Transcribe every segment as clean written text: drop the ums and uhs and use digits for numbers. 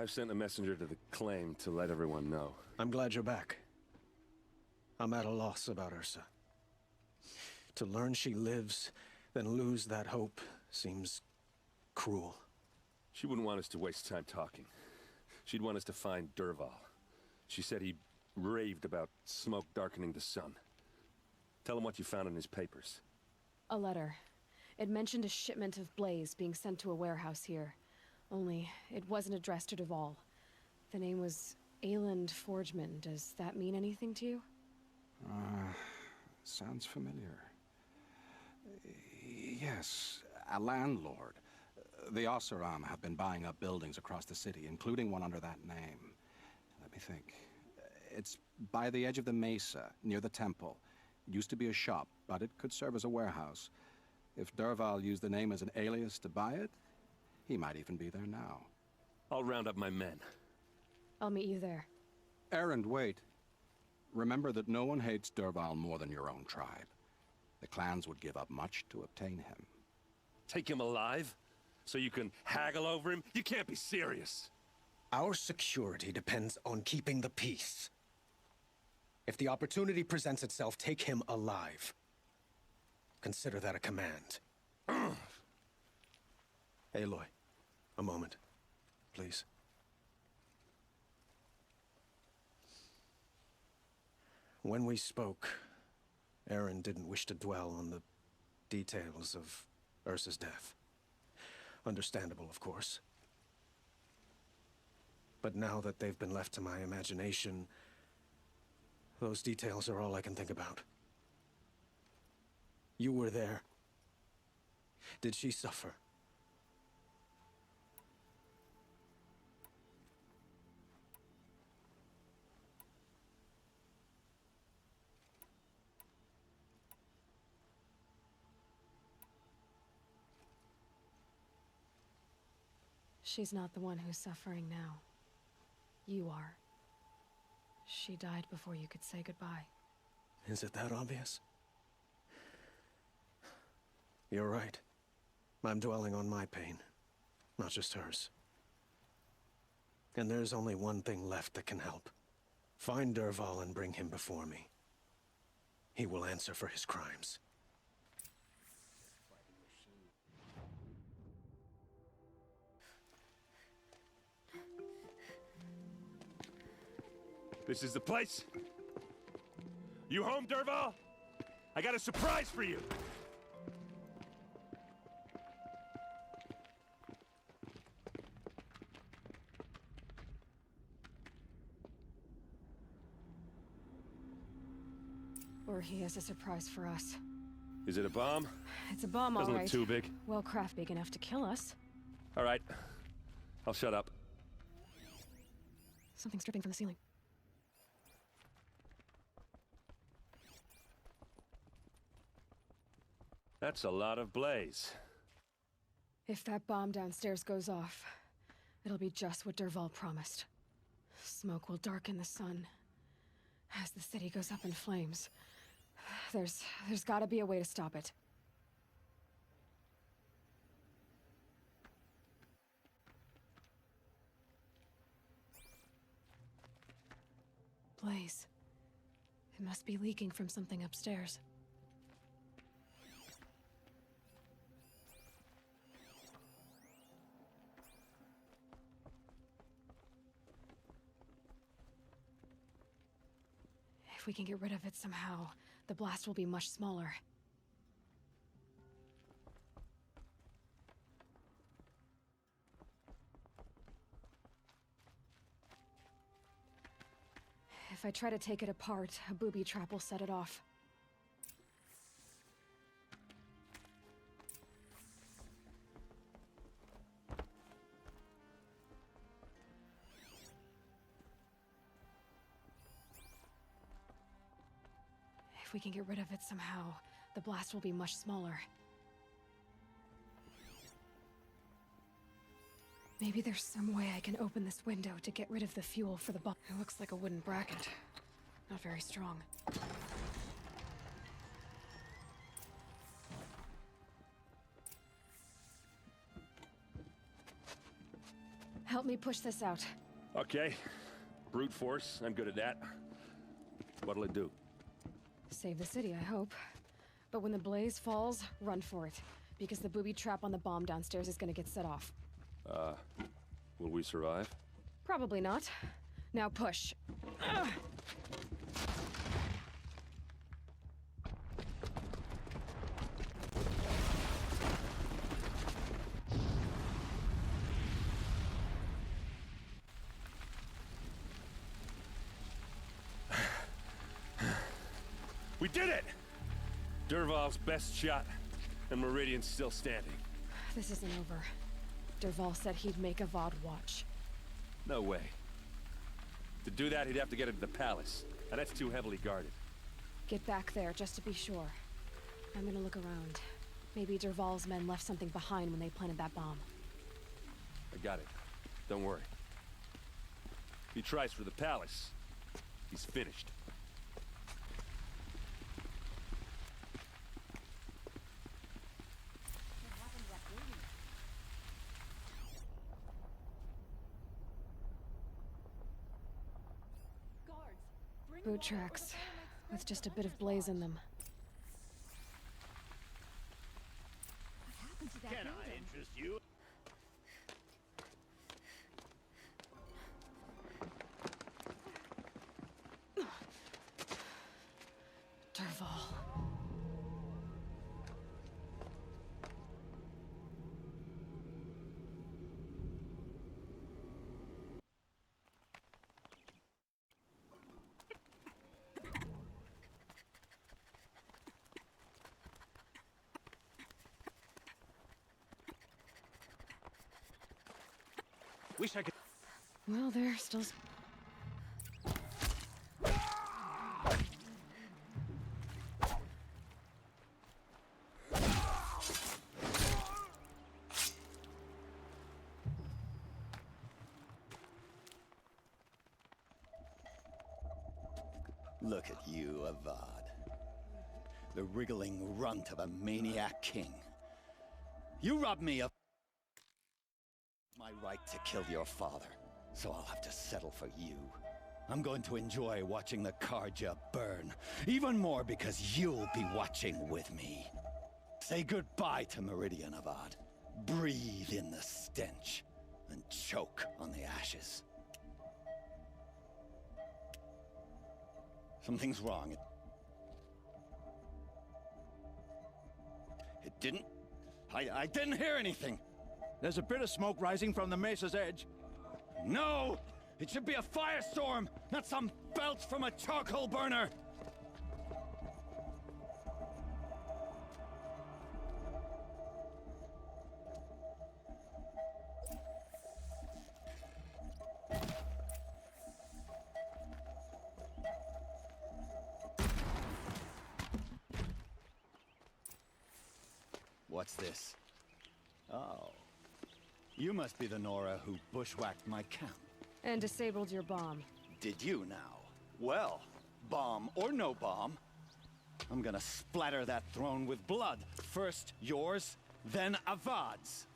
I've sent a messenger to the claim to let everyone know. I'm glad you're back. I'm at a loss about Ursa. To learn she lives, then lose that hope, seems cruel. She wouldn't want us to waste time talking. She'd want us to find Dervahl. She said he raved about smoke darkening the sun. Tell him what you found in his papers. A letter. It mentioned a shipment of blaze being sent to a warehouse here. Only, it wasn't addressed to Dervahl. The name was Ayland Forgeman. Does that mean anything to you? Sounds familiar. Yes, a landlord. The Oseram have been buying up buildings across the city, including one under that name. Let me think. It's by the edge of the mesa, near the temple. It used to be a shop, but it could serve as a warehouse. If Dervahl used the name as an alias to buy it, he might even be there now. I'll round up my men. I'll meet you there. Erend, wait. Remember that no one hates Dervahl more than your own tribe. The clans would give up much to obtain him. Take him alive? So you can haggle over him? You can't be serious. Our security depends on keeping the peace. If the opportunity presents itself, take him alive. Consider that a command. Aloy, a moment, please. When we spoke, Erend didn't wish to dwell on the details of Ursa's death. Understandable, of course. But now that they've been left to my imagination, those details are all I can think about. You were there. Did she suffer? She's not the one who's suffering now. You are. She died before you could say goodbye. Is it that obvious? You're right. I'm dwelling on my pain, not just hers. And there's only one thing left that can help. Find Dervahl and bring him before me. He will answer for his crimes. This is the place. You home, Dervahl? I got a surprise for you. Or he has a surprise for us. Is it a bomb? It's a bomb, all Doesn't right. look too big. Well, craft big enough to kill us. All right. I'll shut up. Something's dripping from the ceiling. That's a lot of blaze. If that bomb downstairs goes off, it'll be just what Dervahl promised. Smoke will darken the sun. As the city goes up in flames, there's gotta be a way to stop it. Blaze. It must be leaking from something upstairs. If we can get rid of it somehow, the blast will be much smaller. If I try to take it apart, a booby trap will set it off. If we can get rid of it somehow, the blast will be much smaller. Maybe there's some way I can open this window to get rid of the fuel for the bomb. It looks like a wooden bracket. Not very strong. Help me push this out. Okay. Brute force, I'm good at that. What'll it do? Save the city, I hope. But when the blaze falls, run for it. Because the booby trap on the bomb downstairs is gonna get set off. Will we survive? Probably not. Now push. Ugh. We did it! Dervahl's best shot, and Meridian's still standing. This isn't over. Dervahl said he'd make Avad watch. No way. To do that, he'd have to get into the palace, and that's too heavily guarded. Get back there, just to be sure. I'm gonna look around. Maybe Dervahl's men left something behind when they planted that bomb. I got it. Don't worry. If he tries for the palace, he's finished. Boot tracks, with just a bit of blaze in them. Can I interest you? Dervahl. Wish I could. Well, they're still... Look at you, Avad. The wriggling runt of a maniac king. You robbed me of my right to kill your father, so I'll have to settle for you. I'm going to enjoy watching the Karja burn, even more because you'll be watching with me. Say goodbye to Meridian, Avad. Breathe in the stench, and choke on the ashes. Something's wrong. It didn't... I didn't hear anything. There's a bit of smoke rising from the mesa's edge. No! It should be a firestorm, not some belch from a charcoal burner! What's this? Oh. You must be the Nora who bushwhacked my camp. And disabled your bomb. Did you now? Well, bomb or no bomb, I'm gonna splatter that throne with blood. First yours, then Avad's.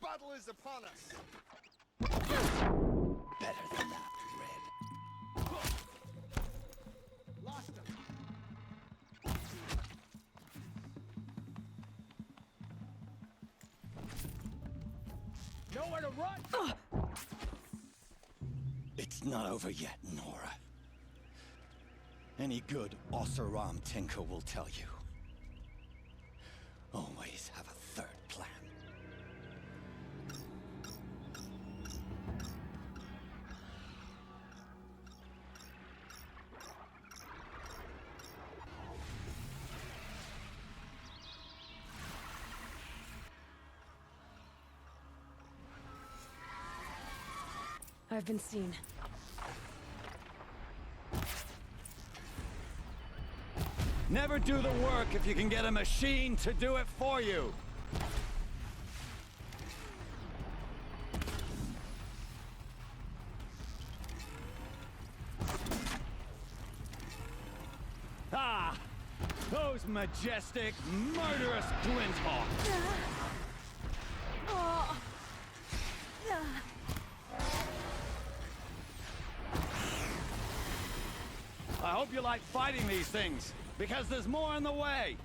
Battle is upon us! Better than that, Red. Lost him! Nowhere to run! It's not over yet, Nora. Any good Oseram tinker will tell you. Always have a third plan. I've been seen. Never do the work if you can get a machine to do it for you. Ah! Those majestic, murderous glinthawks! I hope you like fighting these things, because there's more on the way!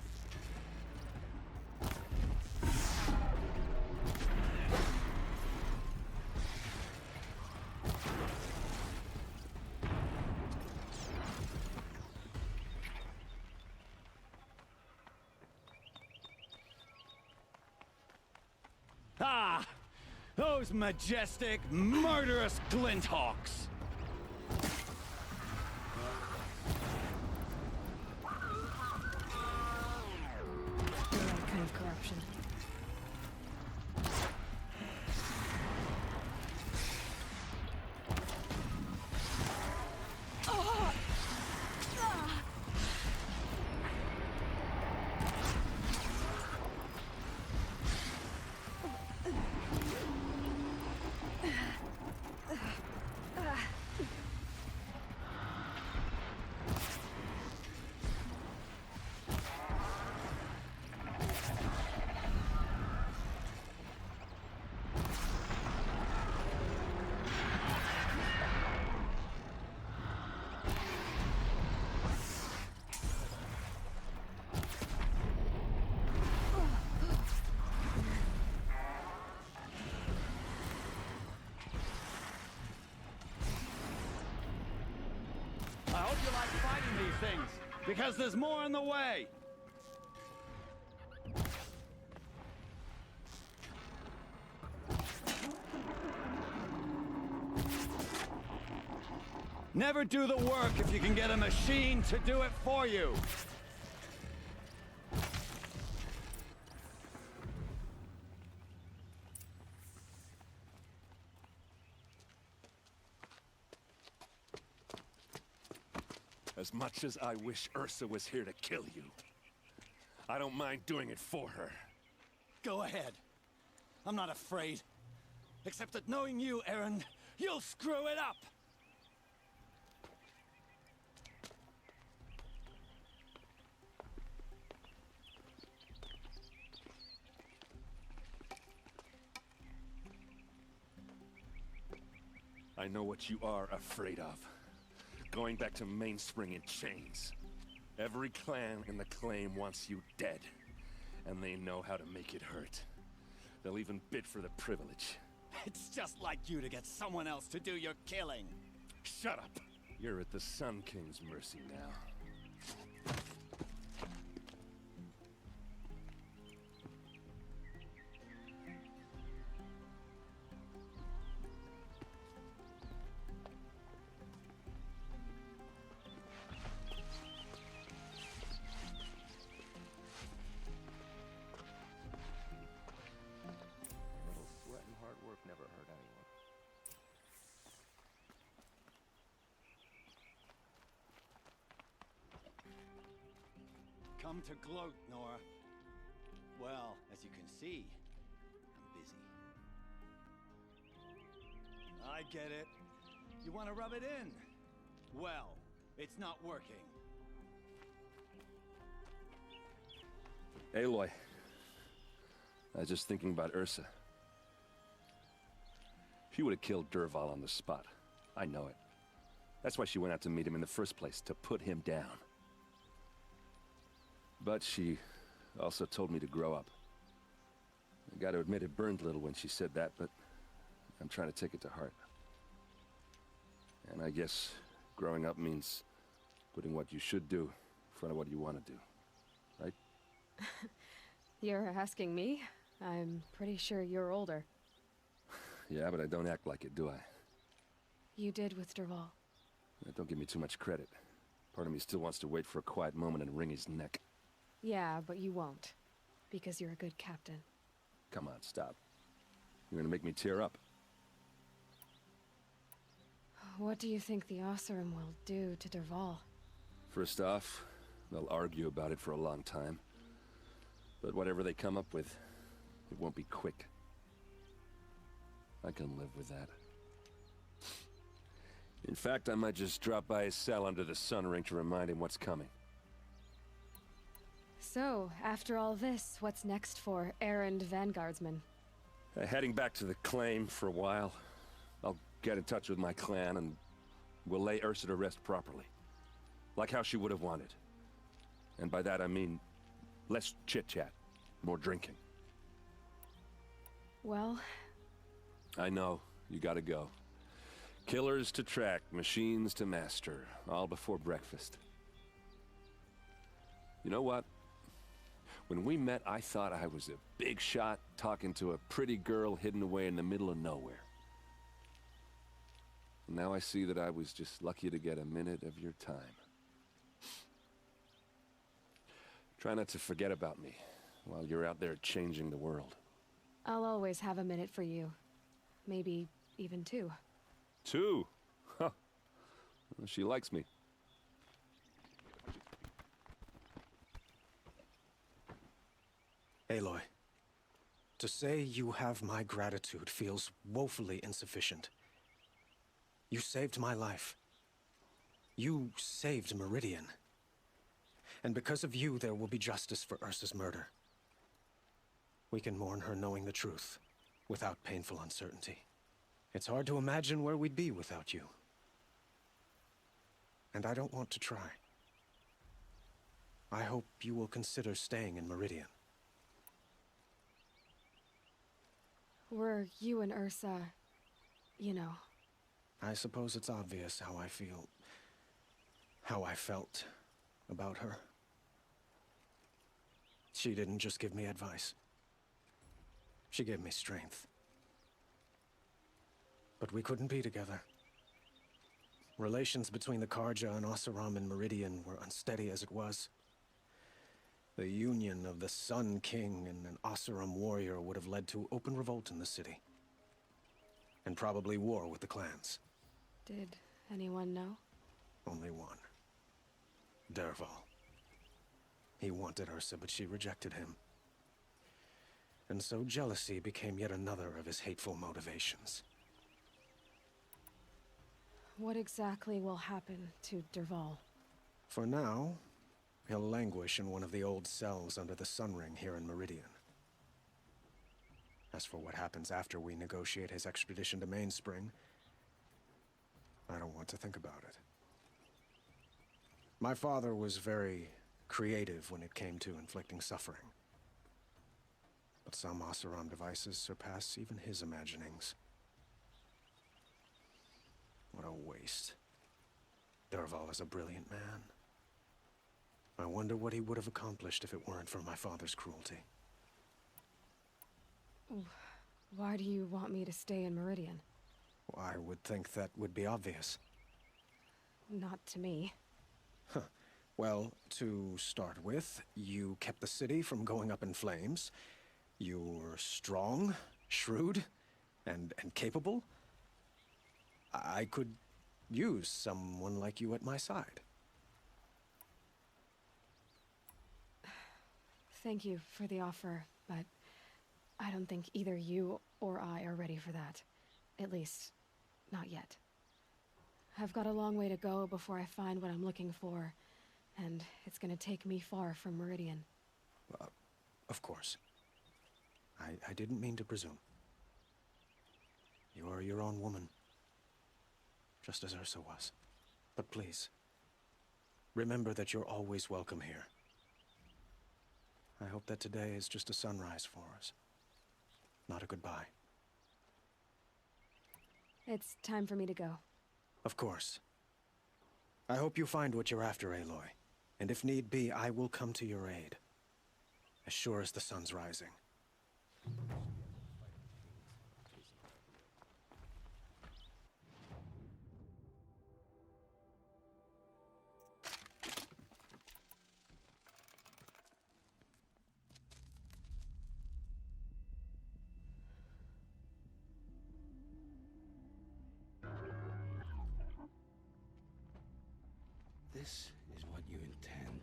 Ah! Those majestic, murderous glinthawks! The right kind of corruption. I hope you like fighting these things, because there's more on the way! Never do the work if you can get a machine to do it for you! As much as I wish Ursa was here to kill you, I don't mind doing it for her. Go ahead. I'm not afraid. Except that knowing you, Aaron, you'll screw it up! I know what you are afraid of. Going back to Mainspring in chains. Every clan in the claim wants you dead. And they know how to make it hurt. They'll even bid for the privilege. It's just like you to get someone else to do your killing. Shut up! You're at the Sun King's mercy now. Come to gloat, Nora. Well, as you can see, I'm busy. I get it. You want to rub it in? Well, it's not working. Aloy. I was just thinking about Ursa. She would have killed Dervahl on the spot. I know it. That's why she went out to meet him in the first place, to put him down. But she also told me to grow up. I gotta admit it burned a little when she said that, but I'm trying to take it to heart. And I guess growing up means putting what you should do in front of what you want to do. Right? You're asking me? I'm pretty sure you're older. Yeah, but I don't act like it, do I? You did with Dervahl. Don't give me too much credit. Part of me still wants to wait for a quiet moment and wring his neck. Yeah, but you won't. Because you're a good captain. Come on, stop. You're gonna make me tear up. What do you think the Oseram will do to Dervahl? First off, they'll argue about it for a long time. But whatever they come up with, it won't be quick. I can live with that. In fact, I might just drop by his cell under the sun ring to remind him what's coming. So, after all this, what's next for errand vanguardsman? Heading back to the claim for a while. I'll get in touch with my clan and we'll lay Ursa to rest properly. Like how she would have wanted. And by that I mean less chit-chat, more drinking. Well... I know, you gotta go. Killers to track, machines to master, all before breakfast. You know what? When we met, I thought I was a big shot talking to a pretty girl hidden away in the middle of nowhere. Now I see that I was just lucky to get a minute of your time. Try not to forget about me while you're out there changing the world. I'll always have a minute for you. Maybe even two. Two? Huh. Well, she likes me. Aloy, to say you have my gratitude feels woefully insufficient. You saved my life. You saved Meridian. And because of you, there will be justice for Ursa's murder. We can mourn her knowing the truth, without painful uncertainty. It's hard to imagine where we'd be without you. And I don't want to try. I hope you will consider staying in Meridian. Were you and Ursa, you know... I suppose it's obvious how I feel... how I felt about her. She didn't just give me advice. She gave me strength. But we couldn't be together. Relations between the Karja and Oseram and Meridian were unsteady as it was. The union of the Sun King and an Oseram warrior would have led to open revolt in the city. And probably war with the clans. Did anyone know? Only one. Dervahl. He wanted Ursa, but she rejected him. And so jealousy became yet another of his hateful motivations. What exactly will happen to Dervahl? For now, he'll languish in one of the old cells under the Sun Ring here in Meridian. As for what happens after we negotiate his extradition to Mainspring, I don't want to think about it. My father was very creative when it came to inflicting suffering. But some Oseram devices surpass even his imaginings. What a waste. Dervahl is a brilliant man. I wonder what he would have accomplished if it weren't for my father's cruelty. Why do you want me to stay in Meridian? I would think that would be obvious. Not to me. Huh. Well, to start with, you kept the city from going up in flames. You're strong, shrewd, and capable. I could use someone like you at my side. Thank you for the offer, but I don't think either you or I are ready for that. At least, not yet. I've got a long way to go before I find what I'm looking for, and it's gonna take me far from Meridian. Of course. I didn't mean to presume. You are your own woman, just as Ursa was. But please, remember that you're always welcome here. I hope that today is just a sunrise for us, not a goodbye. It's time for me to go. Of course. I hope you find what you're after, Aloy. And if need be, I will come to your aid. As sure as the sun's rising. This is what you intend?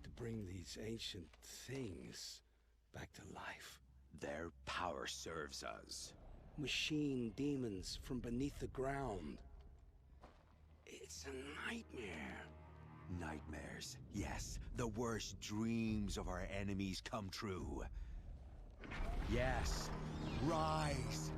To bring these ancient things back to life? Their power serves us. Machine demons from beneath the ground. It's a nightmare. Nightmares. Yes, the worst dreams of our enemies come true. Yes, rise!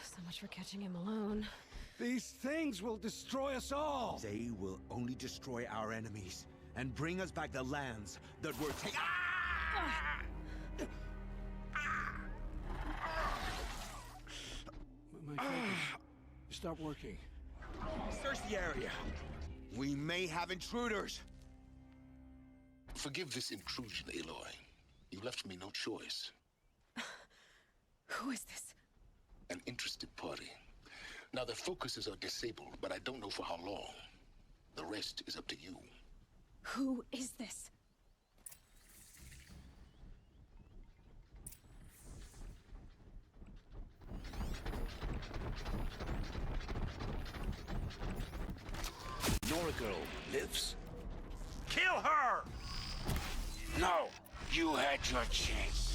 So much for catching him alone. These things will destroy us all! They will only destroy our enemies and bring us back the lands that were taken. My focus. Stop working. Search the area. We may have intruders. Forgive this intrusion, Aloy. You left me no choice. Who is this? An interested party. Now, their focuses are disabled, but I don't know for how long. The rest is up to you. Who is this? Nora girl lives? Kill her! No! You had your chance.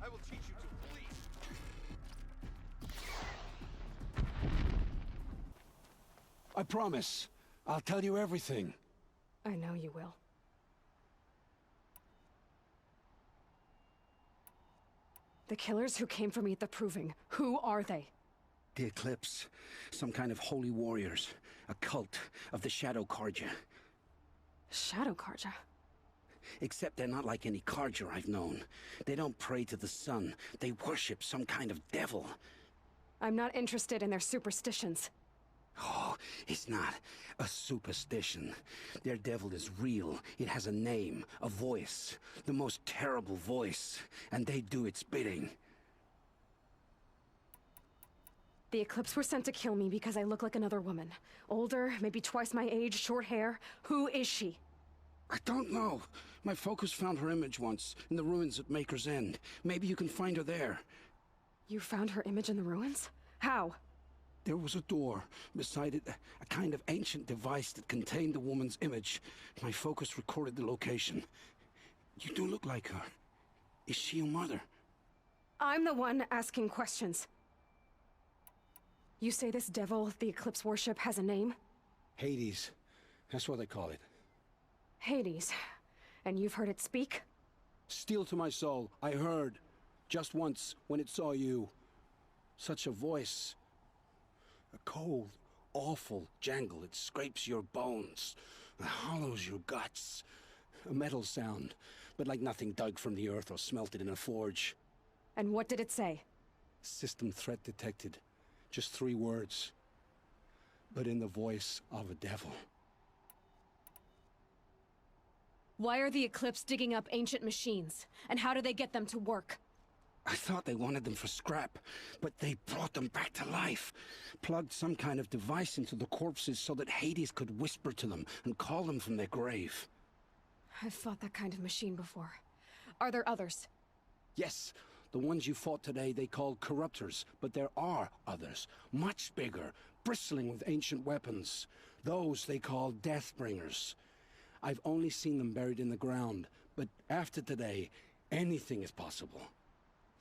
I will teach you to flee. I promise. I'll tell you everything. I know you will. The killers who came for me at the Proving, who are they? The Eclipse. Some kind of holy warriors. A cult of the Shadow Carja. Shadow Carja? Except they're not like any Carja I've known. They don't pray to the sun. They worship some kind of devil. I'm not interested in their superstitions. Oh, it's not a superstition. Their devil is real. It has a name, a voice. The most terrible voice. And they do its bidding. The Eclipse were sent to kill me because I look like another woman. Older, maybe twice my age, short hair. Who is she? I don't know. My focus found her image once, in the ruins at Maker's End. Maybe you can find her there. You found her image in the ruins? How? There was a door. Beside it, a kind of ancient device that contained the woman's image. My focus recorded the location. You do look like her. Is she your mother? I'm the one asking questions. You say this devil the Eclipse worship has a name? Hades. That's what they call it. Hades. And you've heard it speak? Steel to my soul. I heard. Just once, when it saw you. Such a voice. A cold, awful jangle. It scrapes your bones. It hollows your guts. A metal sound, but like nothing dug from the earth or smelted in a forge. And what did it say? System threat detected. Just 3 words. But in the voice of a devil. Why are the Eclipse digging up ancient machines? And how do they get them to work? I thought they wanted them for scrap, but they brought them back to life. Plugged some kind of device into the corpses so that Hades could whisper to them and call them from their grave. I've fought that kind of machine before. Are there others? Yes, the ones you fought today they called corruptors, but there are others, much bigger, bristling with ancient weapons. Those they call Deathbringers. I've only seen them buried in the ground, but after today, anything is possible.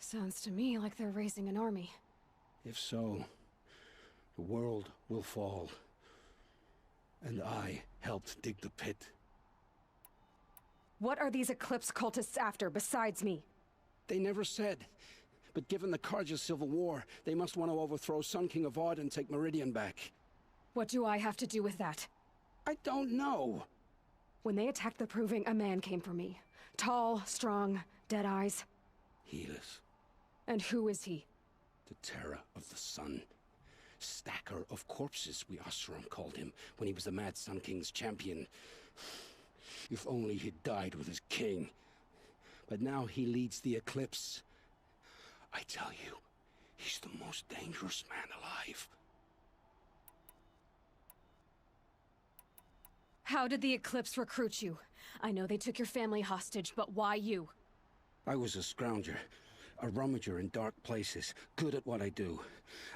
Sounds to me like they're raising an army. If so, the world will fall. And I helped dig the pit. What are these Eclipse cultists after besides me? They never said. But given the Carja civil war, they must want to overthrow Sun King Avad and take Meridian back. What do I have to do with that? I don't know. When they attacked the Proving, a man came for me. Tall, strong, dead eyes. Helis. And who is he? The terror of the sun. Stacker of corpses, we Oseram called him, when he was the Mad Sun King's champion. If only he'd died with his king. But now he leads the Eclipse. I tell you, he's the most dangerous man alive. How did the Eclipse recruit you? I know they took your family hostage, but why you? I was a scrounger. A rummager in dark places, good at what I do.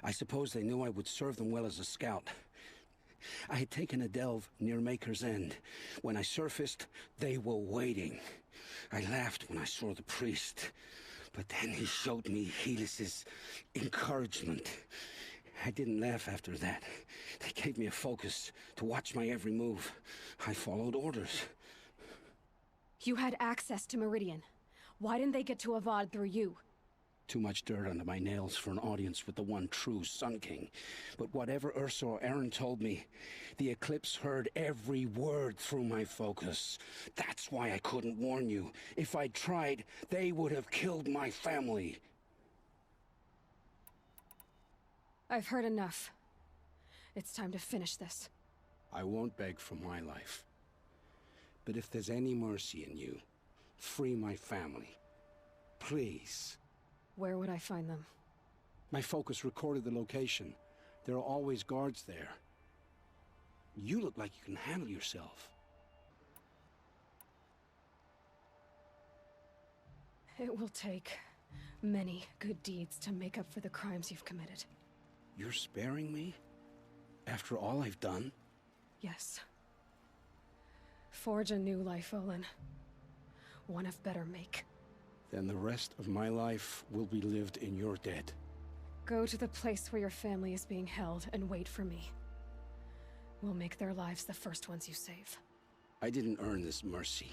I suppose they knew I would serve them well as a scout. I had taken a delve near Maker's End. When I surfaced, they were waiting. I laughed when I saw the priest, but then he showed me Helis's encouragement. I didn't laugh after that. They gave me a focus to watch my every move. I followed orders. You had access to Meridian. Why didn't they get to Avad through you? Too much dirt under my nails for an audience with the one true Sun King. But whatever Ursa or Aaron told me, the Eclipse heard every word through my focus. That's why I couldn't warn you. If I'd tried, they would have killed my family. I've heard enough. It's time to finish this. I won't beg for my life. But if there's any mercy in you, free my family. Please. Where would I find them? My focus recorded the location. There are always guards there. You look like you can handle yourself. It will take many good deeds to make up for the crimes you've committed. You're sparing me? After all I've done? Yes. Forge a new life, Olin. One of better make. Then the rest of my life will be lived in your debt. Go to the place where your family is being held and wait for me. We'll make their lives the first ones you save. I didn't earn this mercy,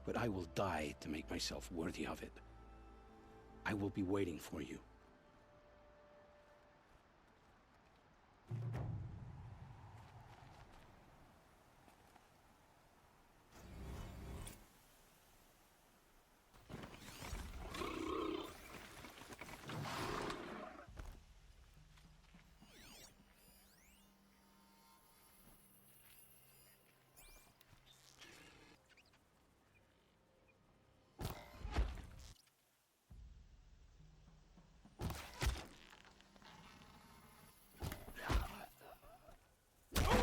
but I will die to make myself worthy of it. I will be waiting for you.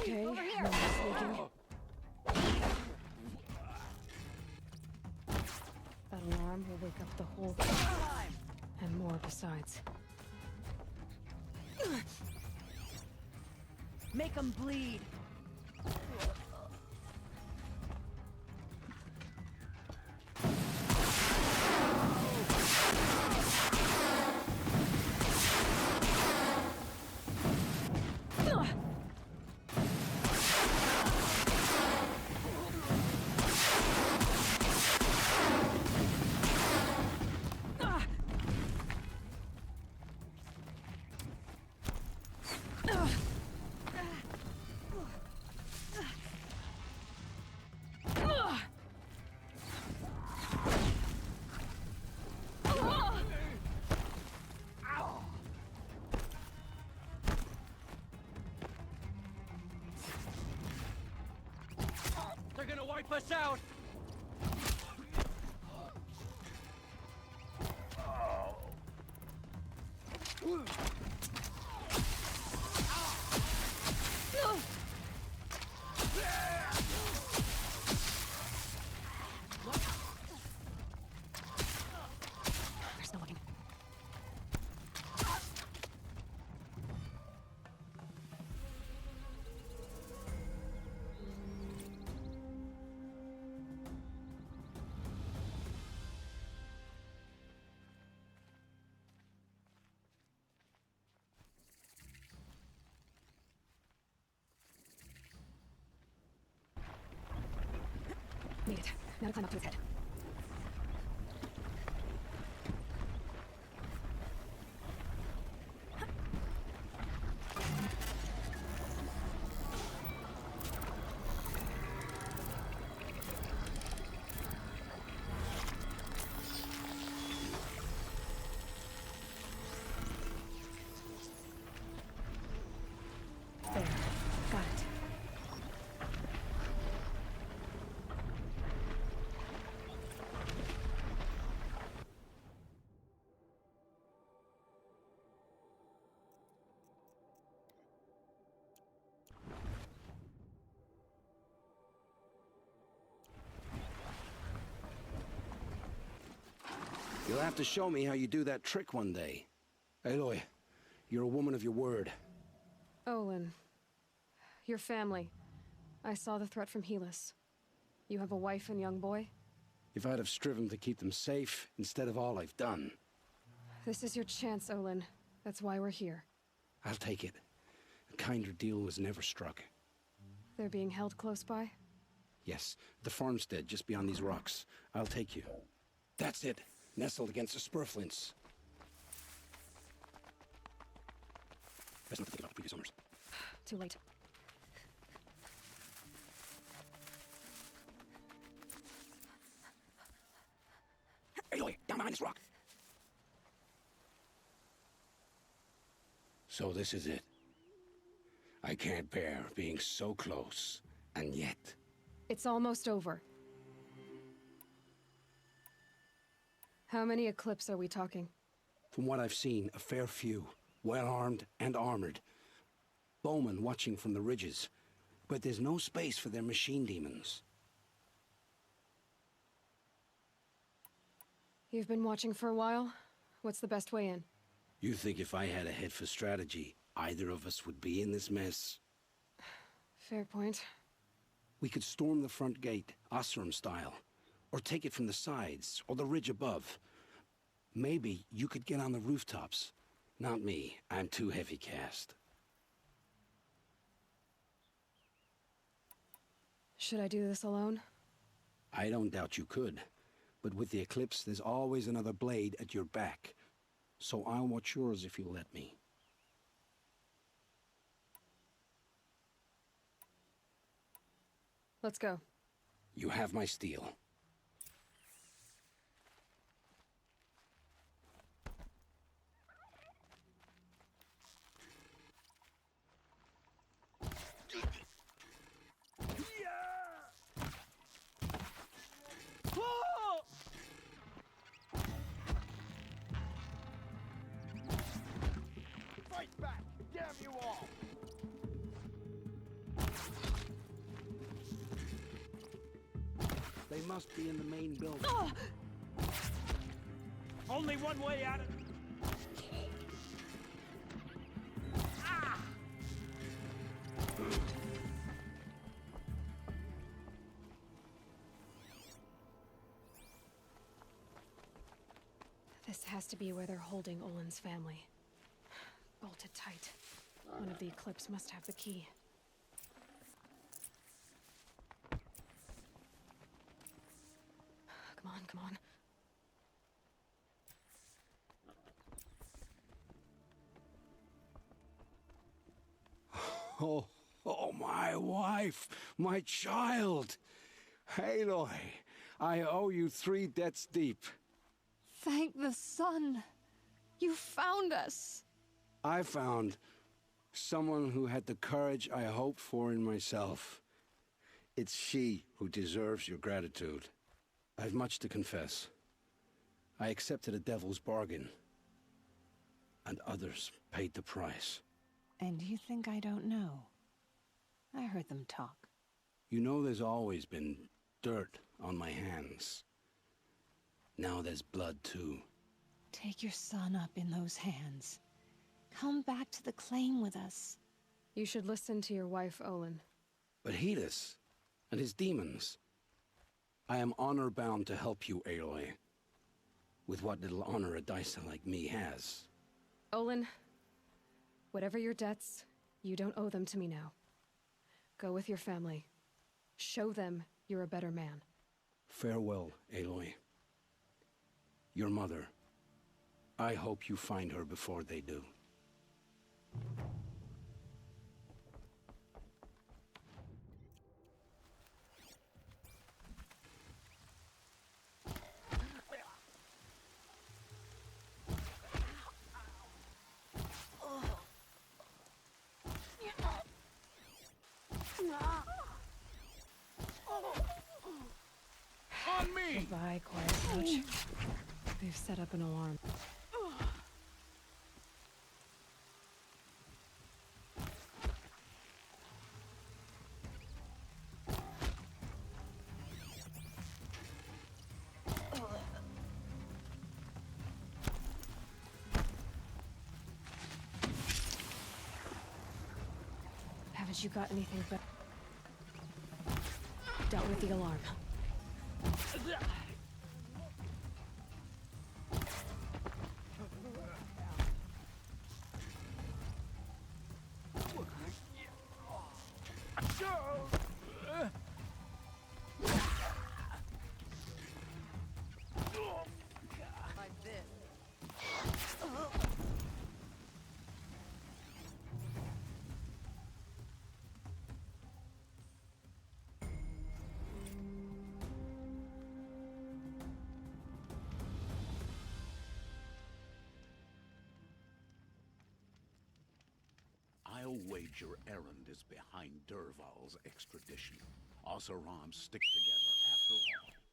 Okay, no more sneaking. That alarm will wake up the whole thing. And more besides. Make them bleed. They're gonna wipe us out! There's no looking. Made it. Now to climb up to its head. There. Got it. You'll have to show me how you do that trick one day. Aloy, you're a woman of your word. Olin. Your family. I saw the threat from Helis. You have a wife and young boy? If I'd have striven to keep them safe instead of all I've done. This is your chance, Olin. That's why we're here. I'll take it. A kinder deal was never struck. They're being held close by? Yes, the farmstead just beyond these rocks. I'll take you. That's it. Nestled against the spurflints. Best not to think about the previous owners. Too late. Aloy, down behind this rock. So this is it. I can't bear being so close, and yet... It's almost over. How many eclipse are we talking? From what I've seen, a fair few. Well-armed and armored. Bowmen watching from the ridges. But there's no space for their machine demons. You've been watching for a while? What's the best way in? You think if I had a head for strategy, either of us would be in this mess? Fair point. We could storm the front gate, Osram style. Or take it from the sides, or the ridge above. Maybe you could get on the rooftops. Not me. I'm too heavy cast. Should I do this alone? I don't doubt you could. But with the eclipse, there's always another blade at your back. So I'll watch yours if you'll let me. Let's go. You have my steel. Fight back! Damn you all! They must be in the main building. Only one way out of... This has to be where they're holding Olin's family. Bolted tight. One of the eclipse must have the key. Come on, come on. Oh, my wife, my child. Aloy, I owe you 3 debts deep. Thank the sun! You found us! I found someone who had the courage I hoped for in myself. It's she who deserves your gratitude. I've much to confess. I accepted a devil's bargain. A and others paid the price. And you think I don't know? I heard them talk. You know there's always been dirt on my hands. Now there's blood too. Take your son up in those hands. Come back to the claim with us. You should listen to your wife, Olin. But Hedis and his demons. I am honor-bound to help you, Aloy. With what little honor a Dysa like me has. Olin, whatever your debts, you don't owe them to me now. Go with your family. Show them you're a better man. Farewell, Aloy. Your mother. I hope you find her before they do. On me! Goodbye, quiet coach. They've set up an alarm. Haven't you got anything but dealt with the alarm? I'll wager Erend is behind Dervahl's extradition. Acercándonos stick together after all.